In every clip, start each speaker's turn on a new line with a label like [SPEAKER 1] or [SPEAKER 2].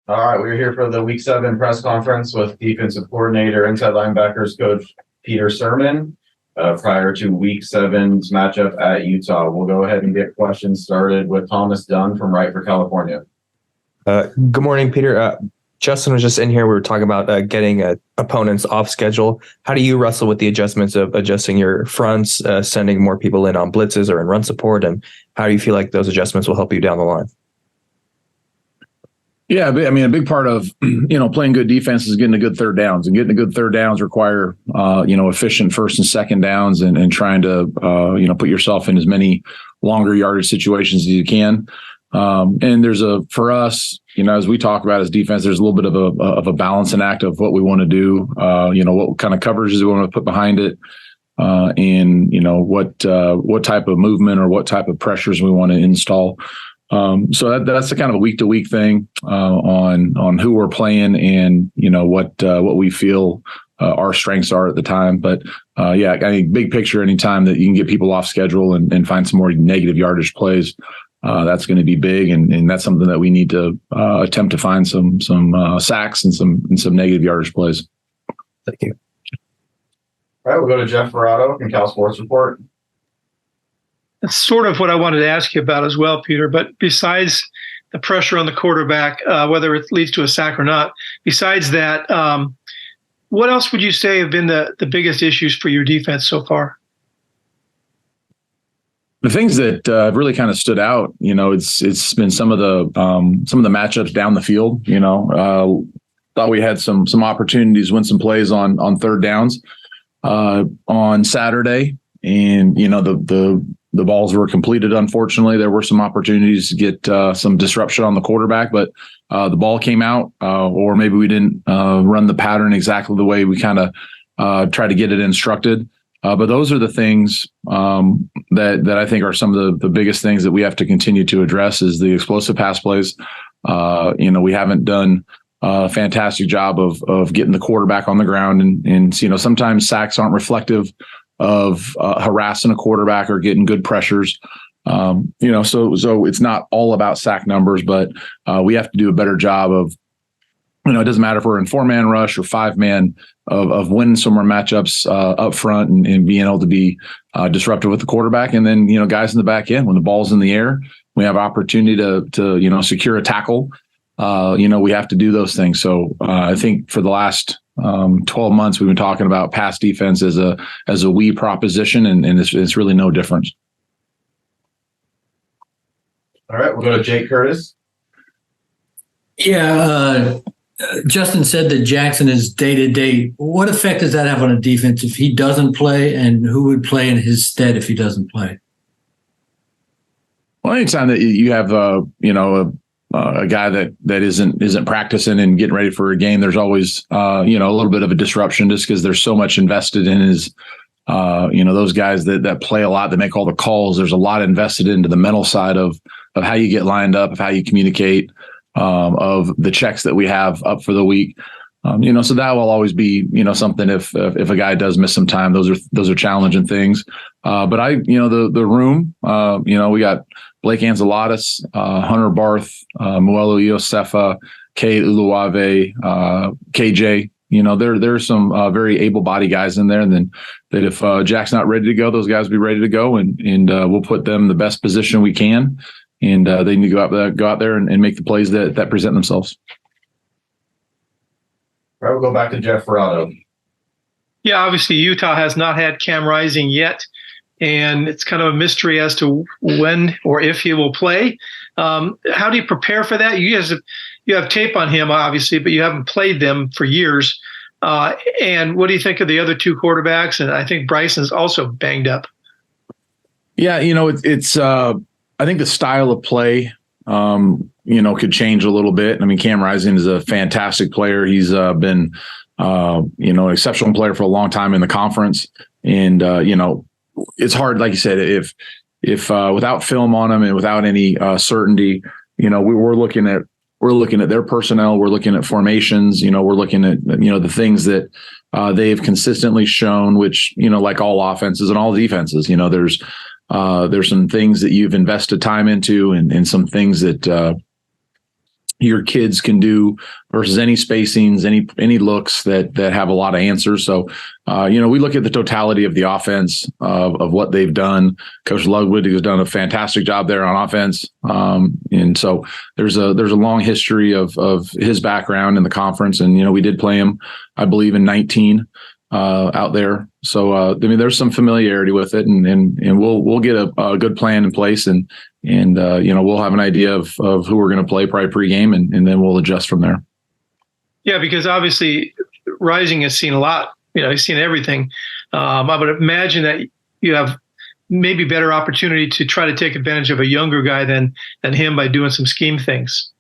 [SPEAKER 1] All right, we're here for the Week 7 press conference with defensive coordinator, inside linebackers coach Peter Sirmon, prior to Week 7's matchup at Utah. We'll go ahead and get questions started with Thomas Dunn from Wright for California.
[SPEAKER 2] Good morning, Peter. Justin was just in here. We were talking about getting opponents off schedule. How do you wrestle with the adjustments of adjusting your fronts, sending more people in on blitzes or in run support? And how do you feel like those adjustments will help you down the line?
[SPEAKER 3] Yeah, I mean, a big part of, playing good defense is getting the good third downs, and getting the good third downs require, efficient first and second downs and trying to, put yourself in as many longer yardage situations as you can. And for us, as we talk about as defense, there's a little bit of a balancing act of what we want to do, what kind of coverages we want to put behind it, and, what type of movement or what type of pressures we want to install. So that's the kind of a week to week thing on who we're playing and what we feel our strengths are at the time. But I think big picture, anytime that you can get people off schedule and find some more negative yardage plays, that's going to be big, and that's something that we need to attempt to find some sacks and some negative yardage plays.
[SPEAKER 2] Thank you.
[SPEAKER 1] All right, we'll go to Jeff Ferrato from Cal Sports Report.
[SPEAKER 4] That's sort of what I wanted to ask you about as well, Peter. But besides the pressure on the quarterback, whether it leads to a sack or not, besides that, what else would you say have been the biggest issues for your defense so far?
[SPEAKER 3] The things that really kind of stood out, it's been some of the matchups down the field. Thought we had some opportunities, win some plays on third downs on Saturday, and the balls were completed. Unfortunately, there were some opportunities to get some disruption on the quarterback, but the ball came out, or maybe we didn't run the pattern exactly the way we kind of tried to get it instructed. But those are the things that I think are some of the biggest things that we have to continue to address is the explosive pass plays. We haven't done a fantastic job of getting the quarterback on the ground, and sometimes sacks aren't reflective of harassing a quarterback or getting good pressures. So it's not all about sack numbers, but we have to do a better job of, it doesn't matter if we're in 4-man rush or 5-man, of winning some more matchups up front and being able to be disruptive with the quarterback. And then, guys in the back end, when the ball's in the air, we have opportunity to secure a tackle. We have to do those things. So I think for the last 12 months, we've been talking about pass defense as a we proposition, and it's really no difference.
[SPEAKER 1] All right, we'll go to Jake Curtis.
[SPEAKER 5] Yeah, Justin said that Jackson is day-to-day. What effect does that have on a defense if he doesn't play, and who would play in his stead if he doesn't play?
[SPEAKER 3] Well, anytime that you have a guy that isn't practicing and getting ready for a game, there's always a little bit of a disruption just because there's so much invested in his those guys that play a lot, that make all the calls. There's a lot invested into the mental side of how you get lined up, of how you communicate, of the checks that we have up for the week. So that will always be something if a guy does miss some time. Those are challenging things. But the room, we got Blake Anzalatis, Hunter Barth, Muelo Iosefa, Kay Uluave, KJ. There's some very able-bodied guys in there, and then that if Jack's not ready to go, those guys will be ready to go, and we'll put them in the best position we can, and they need to go out there and make the plays that present themselves.
[SPEAKER 1] All right, we'll go back to Jeff Ferrato.
[SPEAKER 4] Yeah, obviously Utah has not had Cam Rising yet, and it's kind of a mystery as to when or if he will play. How do you prepare for that? You have tape on him, obviously, but you haven't played them for years. And what do you think of the other two quarterbacks? And I think Bryson's also banged up.
[SPEAKER 3] Yeah, it's I think the style of play, could change a little bit. I mean, Cam Rising is a fantastic player. He's been, an exceptional player for a long time in the conference. And, it's hard, like you said, if without film on him and without any certainty, we're looking at their personnel, we're looking at formations, we're looking at, the things that they have consistently shown, which, like all offenses and all defenses, there's some things that you've invested time into and some things that your kids can do versus any spacings, any looks that have a lot of answers. So, we look at the totality of the offense of what they've done. Coach Ludwig has done a fantastic job there on offense, and so there's a long history of his background in the conference. And we did play him, I believe, in 19 out there. So there's some familiarity with it, and we'll get a good plan in place, and we'll have an idea of who we're going to play probably pregame, and then we'll adjust from there.
[SPEAKER 4] Yeah, because obviously Rising has seen a lot. He's seen everything. I would imagine that you have maybe better opportunity to try to take advantage of a younger guy than him by doing some scheme things.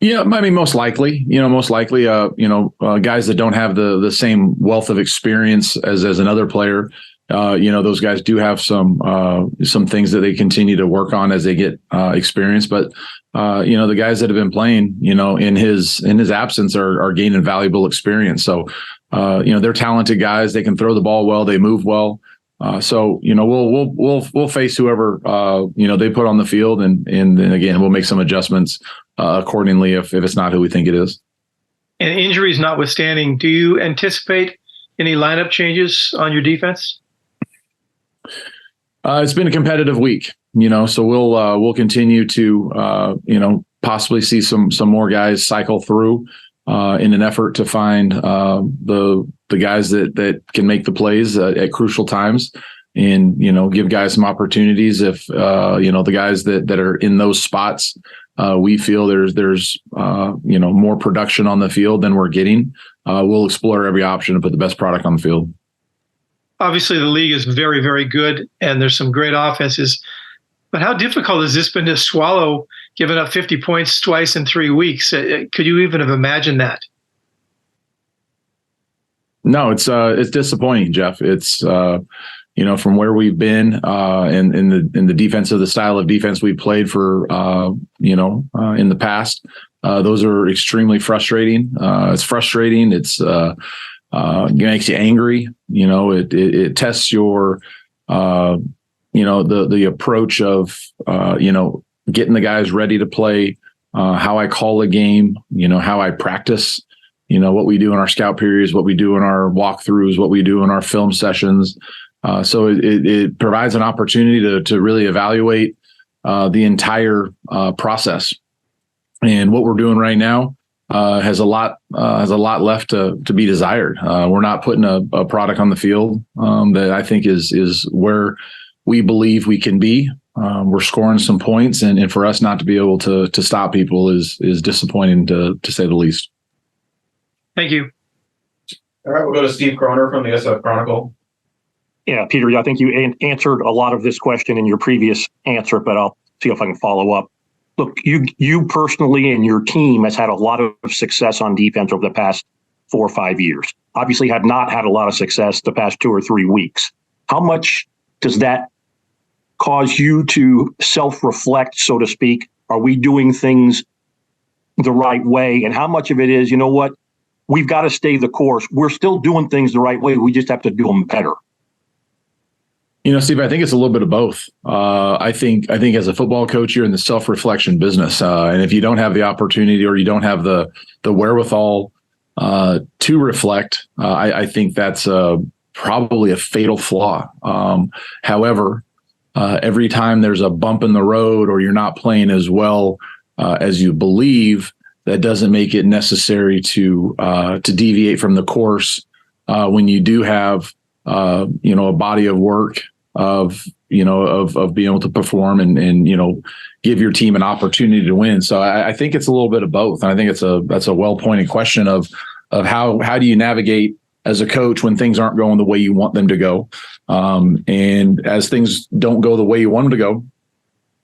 [SPEAKER 3] Yeah, I mean, most likely, guys that don't have the same wealth of experience as another player, those guys do have some things that they continue to work on as they get experience. But the guys that have been playing, in his absence are gaining valuable experience. So, they're talented guys. They can throw the ball well. They move well. So we'll face whoever they put on the field, and then again we'll make some adjustments accordingly if it's not who we think it is.
[SPEAKER 4] And injuries notwithstanding, do you anticipate any lineup changes on your defense?
[SPEAKER 3] It's been a competitive week, so we'll continue to possibly see some more guys cycle through in an effort to find the guys that can make the plays at crucial times, and give guys some opportunities if the guys that are in those spots we feel there's more production on the field than we're getting. We'll explore every option to put the best product on the field.
[SPEAKER 4] Obviously, the league is very, very good, and there's some great offenses. But how difficult has this been to swallow, giving up 50 points twice in 3 weeks? Could you even have imagined that?
[SPEAKER 3] No, it's disappointing, Jeff. It's from where we've been in the defense of the style of defense we played for in the past. Those are extremely frustrating. It's frustrating. It's it makes you angry. It tests your the approach of getting the guys ready to play, how I call a game, how I practice, what we do in our scout periods, what we do in our walkthroughs, what we do in our film sessions. So it provides an opportunity to really evaluate the entire process. And what we're doing right now has a lot left to be desired. We're not putting a product on the field that I think is where we believe we can be. We're scoring some points, and for us not to be able to stop people is disappointing to say the least.
[SPEAKER 4] Thank you.
[SPEAKER 1] All right, we'll go to Steve Croner from the SF Chronicle.
[SPEAKER 6] Yeah, Peter, I think you answered a lot of this question in your previous answer, but I'll see if I can follow up. Look, you personally and your team has had a lot of success on defense over the past 4 or 5 years. Obviously have not had a lot of success the past 2 or 3 weeks. How much does that cause you to self-reflect, so to speak? Are we doing things the right way? And how much of it is, we've got to stay the course. We're still doing things the right way. We just have to do them better.
[SPEAKER 3] Steve, I think it's a little bit of both. I think as a football coach, you're in the self-reflection business. And if you don't have the opportunity or you don't have the wherewithal to reflect, I think that's probably a fatal flaw. However, every time there's a bump in the road or you're not playing as well as you believe, that doesn't make it necessary to deviate from the course when you do have a body of work of being able to perform and give your team an opportunity to win. So I think it's a little bit of both. And I think that's a well-pointed question of how do you navigate as a coach when things aren't going the way you want them to go. And as things don't go the way you want them to go,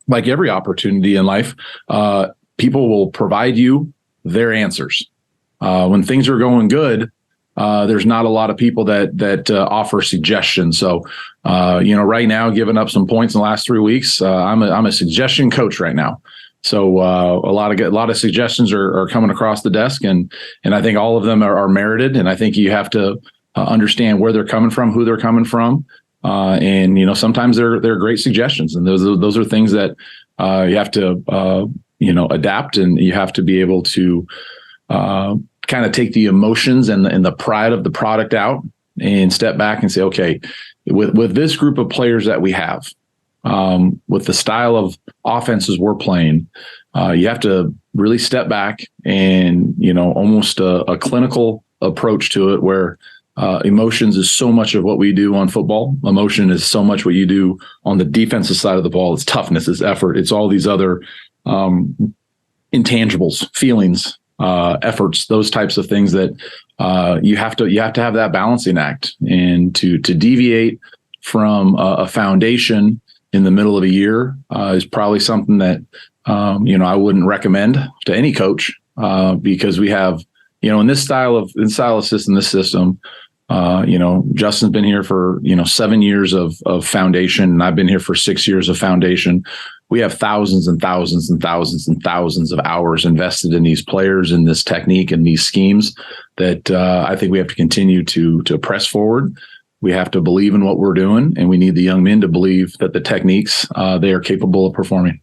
[SPEAKER 3] like every opportunity in life, people will provide you their answers. When things are going good, there's not a lot of people that offer suggestions. So, right now, giving up some points in the last 3 weeks, I'm a suggestion coach right now. So a lot of suggestions are coming across the desk, and I think all of them are merited. And I think you have to understand where they're coming from, who they're coming from, and sometimes they're great suggestions, and those are things that You have to, adapt, and you have to be able to kind of take the emotions and the pride of the product out and step back and say, okay, with this group of players that we have, with the style of offenses we're playing, you have to really step back and, almost a clinical approach to it, where emotions is so much of what we do on football. Emotion is so much what you do on the defensive side of the ball. It's toughness, it's effort, it's all these other intangibles, feelings, efforts, those types of things that you have to have that balancing act. And to deviate from a foundation in the middle of a year is probably something that I wouldn't recommend to any coach, because we have, in this style of system, Justin's been here for 7 years of foundation, and I've been here for 6 years of foundation. We have thousands and thousands and thousands and thousands of hours invested in these players, in this technique, and these schemes that I think we have to continue to press forward. We have to believe in what we're doing, and we need the young men to believe that the techniques they are capable of performing.